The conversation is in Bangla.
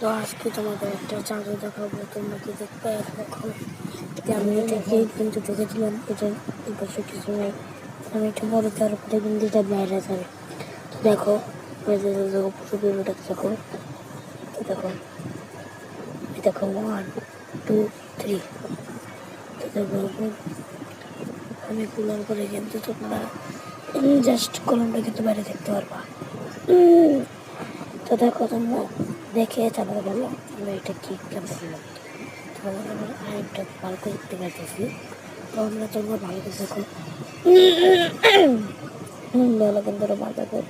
তো আজকে তোমাদের একটা জাদু দেখাবো, তোমরা কি দেখবে? দেখো, আমি এটাকে কিন্তু দেখেছিলাম, এটা এপাশে কিছু নেই, আমি এটা বড় তারপরে কিন্তু এটা বাইরে যাবে। তো দেখো, দেখো পুরো ভিডিওটা দেখো। তো দেখো, দেখো 1 2 3। তো দেখো আমি কুলার করে কিন্তু তোমরা জাস্ট কলমটা কিন্তু বাইরে দেখতে পারবা। তো দেখো তোমরা দেখে তারপরে বললাম আমরা এটা কি কেমন করলাম। তারপরে আমরা আরেকটা ভালো করে দেখতে পাইতেছি। তো আমরা তোমরা ভালো করে দেখো, ভালো কিন্তু মাথা করে